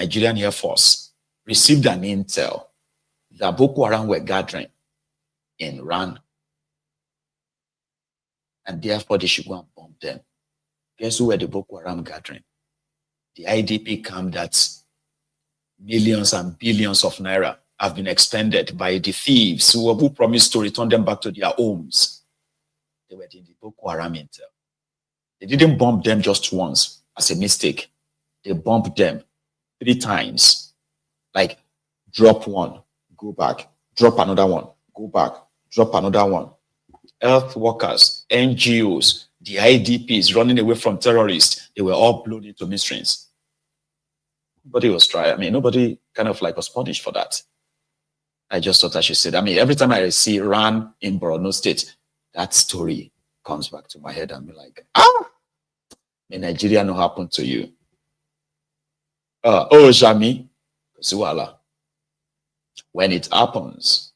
Nigerian Air Force received an intel that Boko Haram were gathering in Ran, and therefore they should go and bomb them. Guess who were the Boko Haram gathering? The IDP camp that millions and billions of naira have been expended by the thieves who promised to return them back to their homes. They were in the Boko Haram intel. They didn't bomb them just once as a mistake. They bombed them 3 times. Like, drop one, go back, drop another one, go back, drop another one. Health workers, NGOs, the IDPs running away from terrorists, they were all blown into miseries. Nobody was trying. I mean, nobody kind of like was punished for that. I just thought I should say that. I mean, every time I see Ran in Borno State, that story comes back to my head and be like, in Nigeria, no happened to you. Jami, Suwala. When it happens,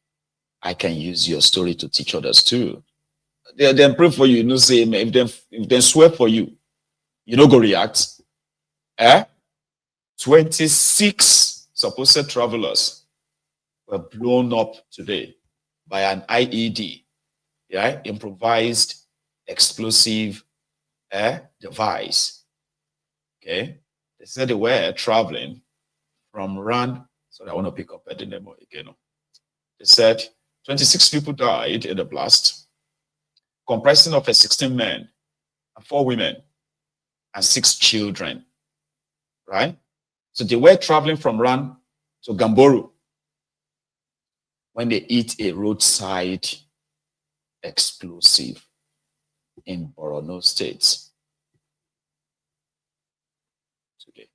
I can use your story to teach others too. They pray for you, you know, say, if they swear for you, you know, go react. 26 supposed travelers were blown up today by an IED, improvised explosive device. Okay, they said they were traveling from Ran. So I want to pick up at the name again. They said 26 people died in the blast, comprising of 16 men and 4 women and 6 children. Right? So they were traveling from Ran to Gamboru when they hit a roadside explosive in Borno State today.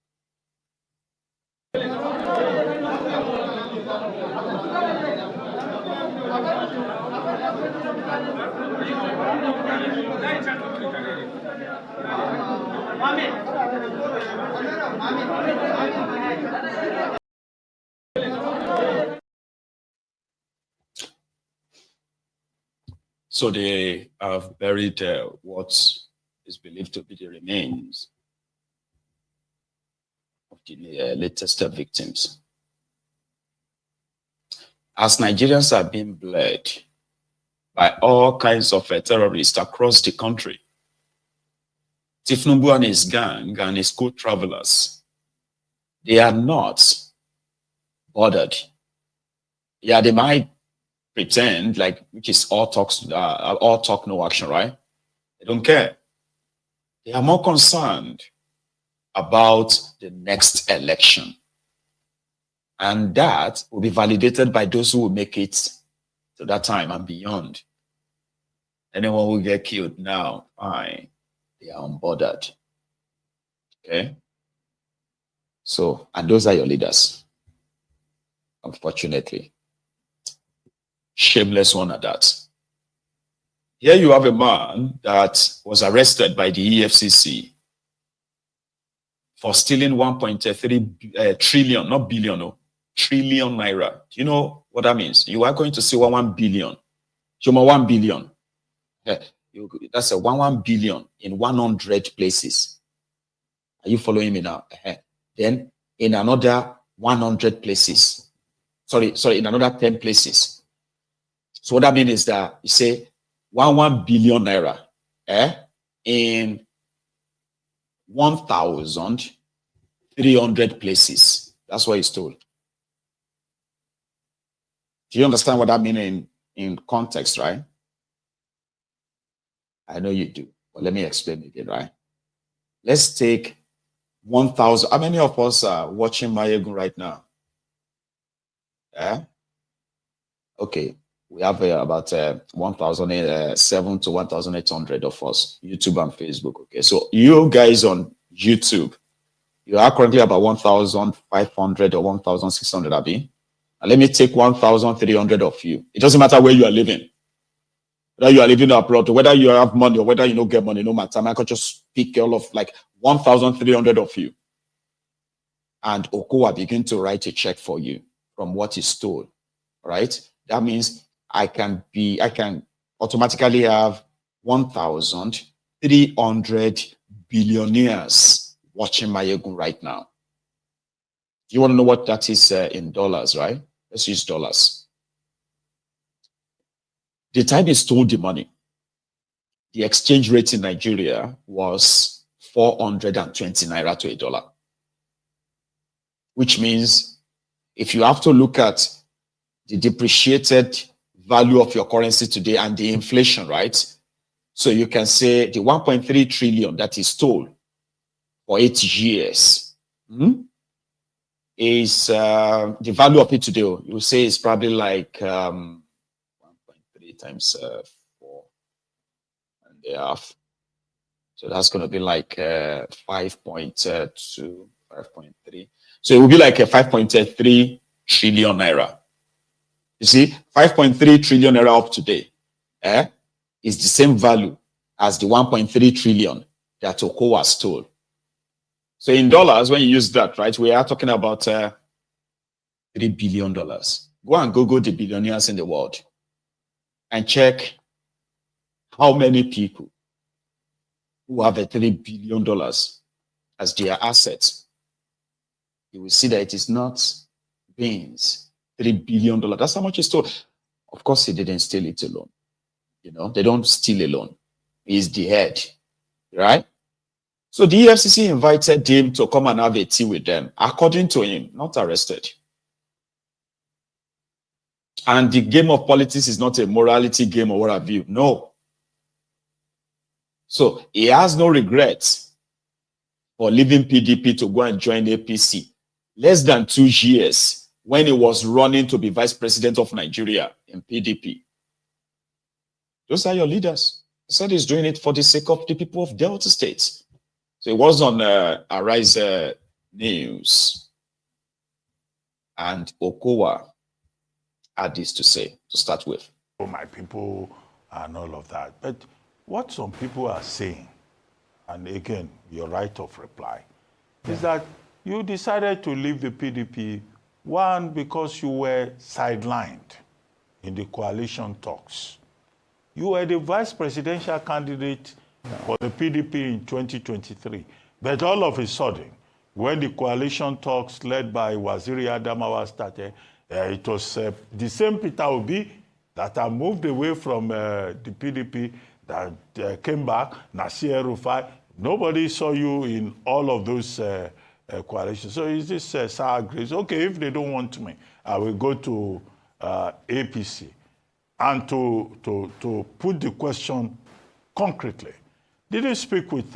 So they have buried what is believed to be the remains of the latest victims. As Nigerians are being bled by all kinds of terrorists across the country, Tinubu and his gang and his co-travelers, they are not bothered. Yeah, they might pretend like, which is all talk, no action, right? They don't care. They are more concerned about the next election. And that will be validated by those who will make it to that time and beyond. Anyone who get killed now, fine. They are unbothered. Okay? So, and those are your leaders. Unfortunately. Shameless one at that. Here you have a man that was arrested by the EFCC for stealing 1.3 trillion, not billion, no, trillion naira. Do you know what that means? You are going to see 1 billion. Show me 1 billion. That's a 1 billion in 100 places. Are you following me now? Then in another 100 places. Sorry, in another 10 places. So what that means is that you say 1 billion naira in 1,300 places. That's what he's told. Do you understand what that means in context, right? I know you do, but let me explain it again, right? Let's take 1,000. How many of us are watching Mayegun right now? Okay. We have about 1,007 to 1,800 of us, YouTube and Facebook. Okay, so you guys on YouTube, you are currently about 1,500 or 1,600, Abi. And let me take 1,300 of you. It doesn't matter where you are living. Whether you are living abroad, or whether you have money, or whether you don't get money, no matter. I could just pick all of like 1,300 of you. And Okowa begin to write a check for you from what he stole. Right? That means I can automatically have 1,300 billionaires watching Mayegun right now. You want to know what that is in dollars, right? Let's use dollars. The time he stole the money, the exchange rate in Nigeria was 420 naira to a dollar, which means if you have to look at the depreciated value of your currency today and the inflation, right? So you can say the 1.3 trillion that he stole for 8 years is the value of it today. You say it's probably like 1.3 times 4.5. So that's going to be like 5.2, 5.3. So it will be like a 5.3 trillion naira. You see, 5.3 trillion naira up today is the same value as the 1.3 trillion that Okowa stole. So in dollars, when you use that, right, we are talking about $3 billion. Go and Google the billionaires in the world and check how many people who have a $3 billion as their assets. You will see that it is not beans, $3 billion. That's how much he stole. Of course, he didn't steal it alone. You know, they don't steal alone. He's the head, right? So the EFCC invited him to come and have a tea with them, according to him, not arrested. And the game of politics is not a morality game or what have you. No. So he has no regrets for leaving PDP to go and join APC. Less than 2 years when he was running to be vice president of Nigeria in PDP. Those are your leaders. He said he's doing it for the sake of the people of Delta State. So it was on Arise News. And Okowa had this to say, to start with. My people and all of that. But what some people are saying, and again, your right of reply, is that you decided to leave the PDP, one, because you were sidelined in the coalition talks. You were the vice presidential candidate for the PDP in 2023. But all of a sudden, when the coalition talks led by Waziri Adamawa started, it was the same Peter Obi that had moved away from the PDP that came back, Nasir Rufai. Nobody saw you in all of those coalitions. So is this sour grapes? Okay, if they don't want me, I will go to APC. And to put the question concretely, did you speak with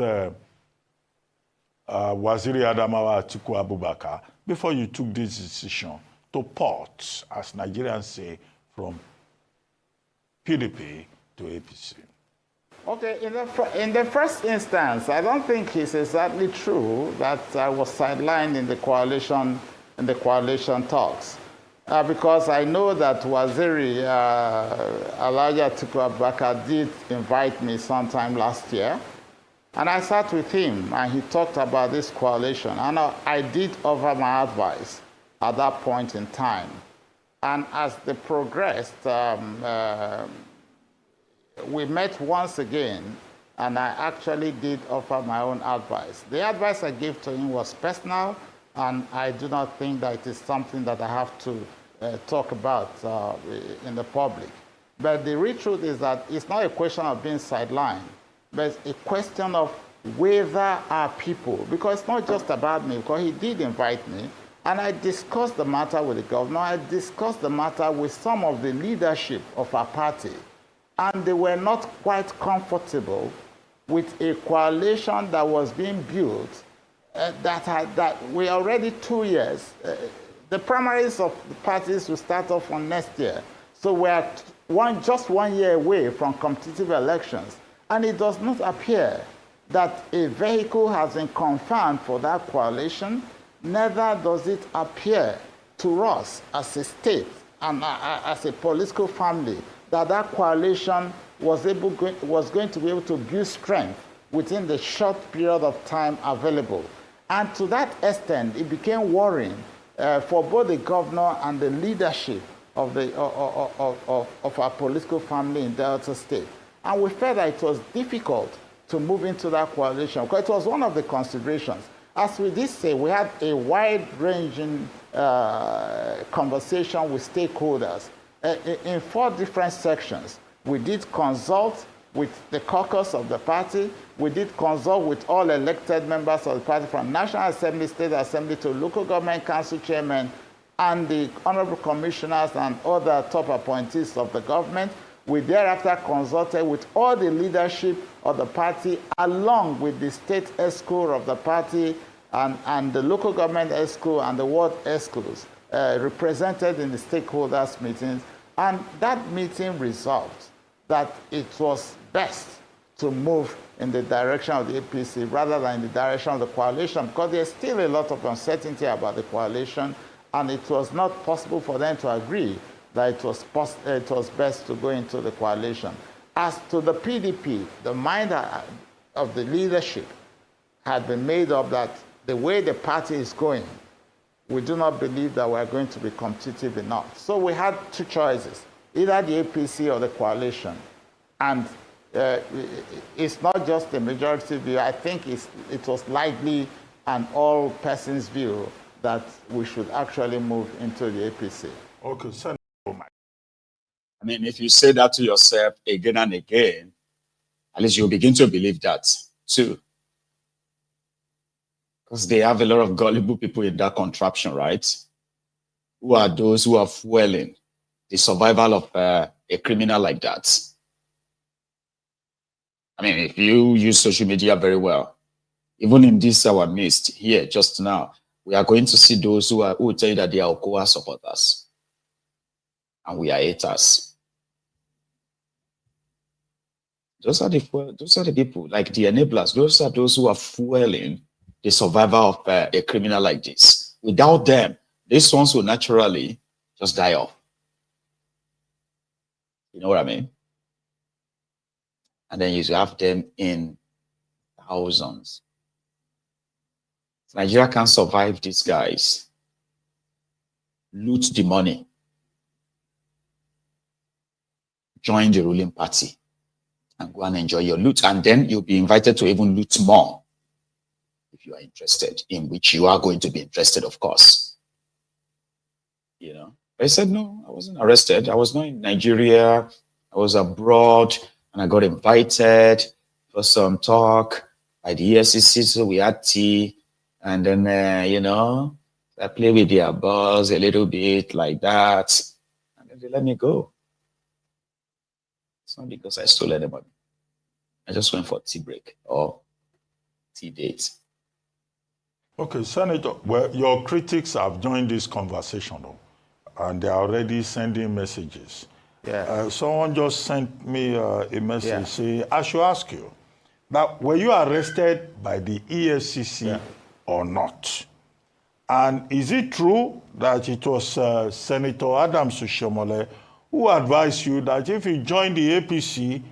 Waziri Adamawa Atiku Abubakar before you took this decision to port, as Nigerians say, from PDP to APC? Okay, in the first instance, I don't think it's exactly true that I was sidelined in the coalition talks. Because I know that Waziri Alhaji Atiku Abubakar did invite me sometime last year, and I sat with him and he talked about this coalition, and I did offer my advice at that point in time. And as they progressed, we met once again, and I actually did offer my own advice. The advice I gave to him was personal, and I do not think that it is something that I have to talk about in the public. But the real truth is that it's not a question of being sidelined, but it's a question of whether our people, because it's not just about me, because he did invite me, and I discussed the matter with the governor, I discussed the matter with some of the leadership of our party, and they were not quite comfortable with a coalition that was being built that we're already 2 years. The primaries of the parties will start off on next year. So we're just 1 year away from competitive elections. And it does not appear that a vehicle has been confirmed for that coalition. Neither does it appear to us as a state and as a political family that that coalition was going to be able to build strength within the short period of time available. And to that extent, it became worrying for both the governor and the leadership of our political family in Delta State. And we felt that it was difficult to move into that coalition, because it was one of the considerations. As we did say, we had a wide-ranging conversation with stakeholders in 4 different sections. We did consult with the caucus of the party. We did consult with all elected members of the party, from National Assembly, State Assembly, to local government council chairmen, and the honorable commissioners and other top appointees of the government. We thereafter consulted with all the leadership of the party, along with the state ESCO of the party and the local government ESCO and the ward ESCOs represented in the stakeholders meetings. And that meeting resolved that it was best to move in the direction of the APC rather than in the direction of the coalition, because there's still a lot of uncertainty about the coalition, and it was not possible for them to agree that it was best to go into the coalition. As to the PDP, the mind of the leadership had been made up that the way the party is going, we do not believe that we are going to be competitive enough. So we had 2 choices, either the APC or the coalition. And it's not just the majority view. I think it was likely an all persons view that we should actually move into the APC. Okay, Senator. I mean, if you say that to yourself again and again, at least you'll begin to believe that too. Because they have a lot of gullible people in that contraption, right? Who are those who are fueling the survival of a criminal like that? I mean, if you use social media very well, even in this our midst here just now, we are going to see those who will tell you that they are Okowa supporters and we are haters. Those are the people, like the enablers. Those are those who are fueling the survival of a criminal like this. Without them, these ones will naturally just die off. You know what I mean? And then you have them in thousands. Nigeria can't survive these guys. Loot the money. Join the ruling party and go and enjoy your loot. And then you'll be invited to even loot more if you are interested, in which you are going to be interested, of course. You know, I said, no, I wasn't arrested. I was not in Nigeria. I was abroad, and I got invited for some talk by the EFCC. So we had tea, and then, you know, I played with their boss a little bit like that, and then they let me go. It's not because I stole anybody. I just went for tea break or tea date. Okay, Senator, well, your critics have joined this conversation, though, and they're already sending messages. Yeah. Someone just sent me a message saying, I should ask you, that were you arrested by the EFCC or not? And is it true that it was Senator Adams Ushomole who advised you that if you join the APC,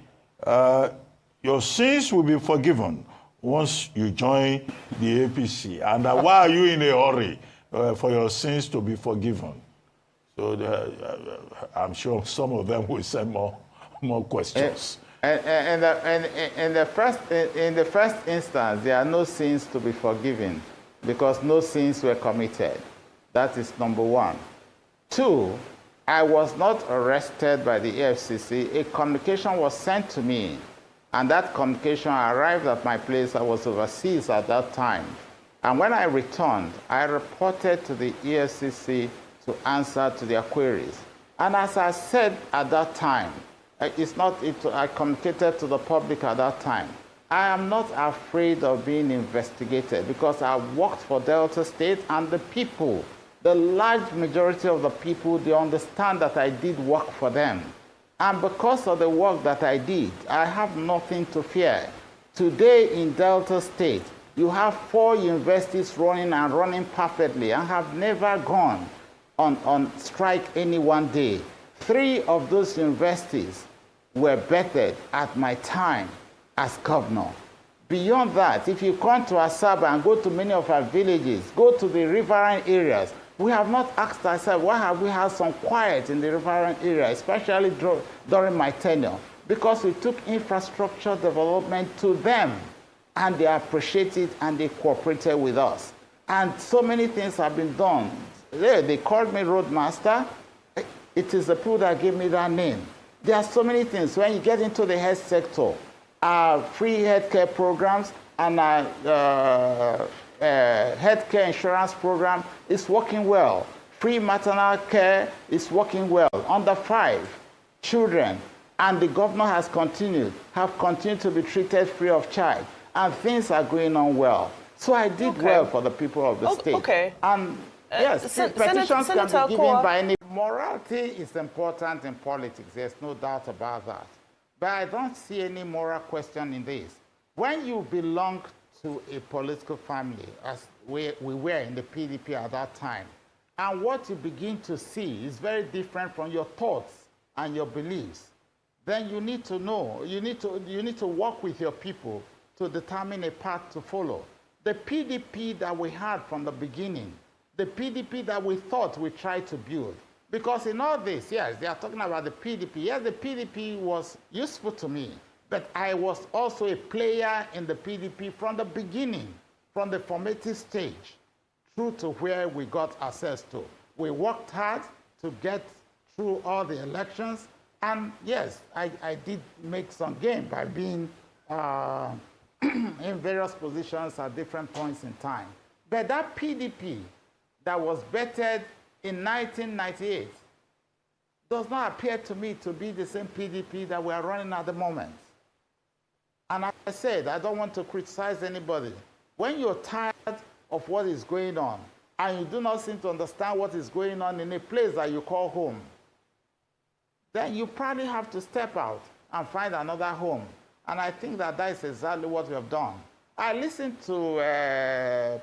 your sins will be forgiven once you join the APC? And why are you in a hurry for your sins to be forgiven? So I'm sure some of them will send more questions. And in the first instance, there are no sins to be forgiven because no sins were committed. That is number one. Two, I was not arrested by the EFCC. A communication was sent to me, and that communication arrived at my place. I was overseas at that time. And when I returned, I reported to the EFCC to answer to their queries. And as I said at that time, I communicated to the public at that time, I am not afraid of being investigated because I worked for Delta State, and the people, the large majority of the people, they understand that I did work for them. And because of the work that I did, I have nothing to fear. Today in Delta State, you have 4 universities running and running perfectly and have never gone on strike any one day. 3 of those universities were bettered at my time as governor. Beyond that, if you come to Asaba and go to many of our villages, go to the riverine areas, we have not asked ourselves, why have we had some quiet in the riverine area, especially during my tenure? Because we took infrastructure development to them. and they appreciate it, and they cooperated with us. And so many things have been done. They called me Roadmaster. It is the people that gave me that name. There are so many things. When you get into the health sector, free healthcare programs and healthcare insurance program is working well. Free maternal care is working well. Under 5 children, and the governor has continued to be treated free of charge, and things are going on well. So I did well for the people of the state. Okay. And yes, petitions can be given Okowa. by any. Morality is important in politics. There's no doubt about that. But I don't see any moral question in this. When you belong to a political family, as we were in the PDP at that time, and what you begin to see is very different from your thoughts and your beliefs, then you need to know, you need to work with your people to determine a path to follow. The PDP that we had from the beginning, the PDP that we thought we tried to build, because in all this, yes, they are talking about the PDP. Yes, the PDP was useful to me, but I was also a player in the PDP from the beginning, from the formative stage, through to where we got access to. We worked hard to get through all the elections, and yes, I did make some gain by being in various positions at different points in time. But that PDP that was vetted in 1998 does not appear to me to be the same PDP that we are running at the moment. And as I said, I don't want to criticize anybody. When you're tired of what is going on, and you do not seem to understand what is going on in a place that you call home, then you probably have to step out and find another home. And I think that that is exactly what we have done. I listened to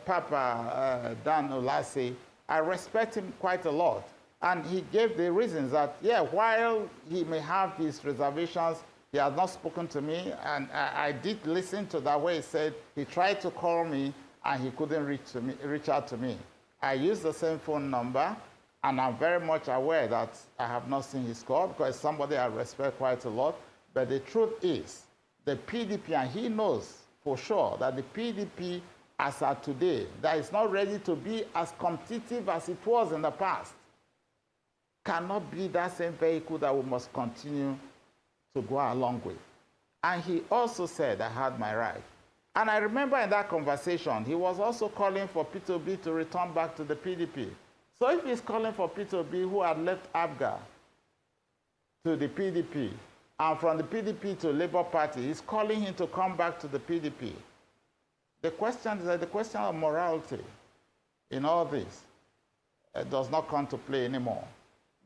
Papa Dan Olase. I respect him quite a lot. And he gave the reasons that, yeah, while he may have his reservations, he has not spoken to me. And I did listen to that where he said he tried to call me and he couldn't reach out to me. I used the same phone number, and I'm very much aware that I have not seen his call because it's somebody I respect quite a lot. But the truth is, the PDP, and he knows for sure that the PDP as of today, that is not ready to be as competitive as it was in the past, cannot be that same vehicle that we must continue to go along with. And he also said, I had my right. And I remember in that conversation, he was also calling for Peter Obi to return back to the PDP. So if he's calling for Peter Obi, who had left ABGA to the PDP, and from the PDP to Labour Party, he's calling him to come back to the PDP. The question is that the question of morality in all this does not come to play anymore,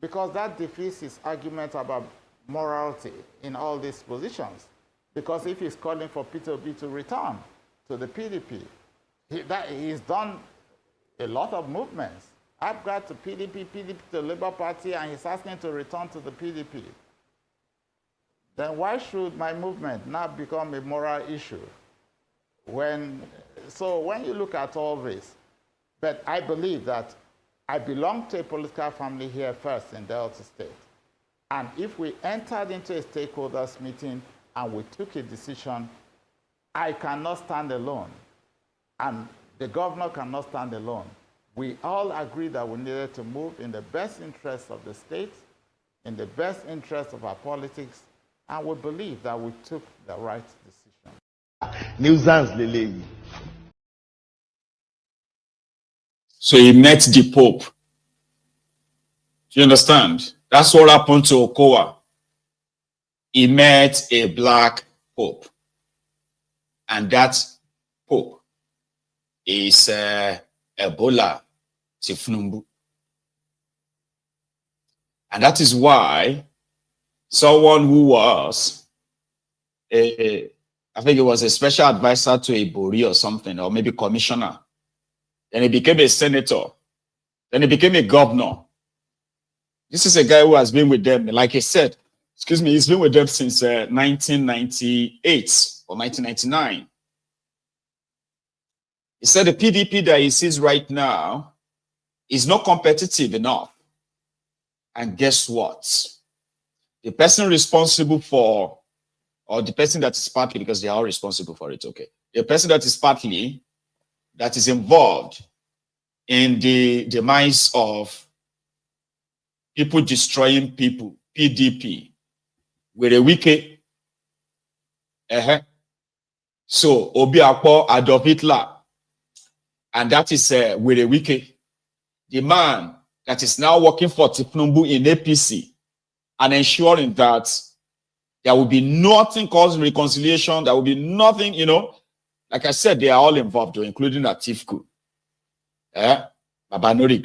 because that defeats his argument about morality in all these positions. Because if he's calling for Peter Obi to return to the PDP, he's done a lot of movements. I've got to PDP, PDP to Labour Party, and he's asking to return to the PDP. Then why should my movement not become a moral issue? So when you look at all this, but I believe that I belong to a political family here first in Delta State. And if we entered into a stakeholders meeting and we took a decision, I cannot stand alone. And the governor cannot stand alone. We all agreed that we needed to move in the best interest of the state, in the best interest of our politics, and we believe that we took the right decision. Nuisance Lele. So he met the Pope. Do you understand? That's what happened to Okowa. He met a black Pope. And that Pope is Ebola Tifnumbu. And that is why someone who was, I think it was a special advisor to a Bori or something, or maybe commissioner. Then he became a senator. Then he became a governor. This is a guy who has been with them, like I said, excuse me, he's been with them since 1998 or 1999. He said the PDP that he sees right now is not competitive enough. And guess what? The person responsible for, or the person that is party, because they are all responsible for it, okay. a person that is partly, that is involved in the demise of people destroying people, PDP, with a wiki. So, Obi Akpo, Adolf Hitler, and that is with a wiki. The man that is now working for Tinubu in APC and ensuring that there will be nothing causing reconciliation, there will be nothing, you know. Like I said, they are all involved, including Atiku. Baba no regret.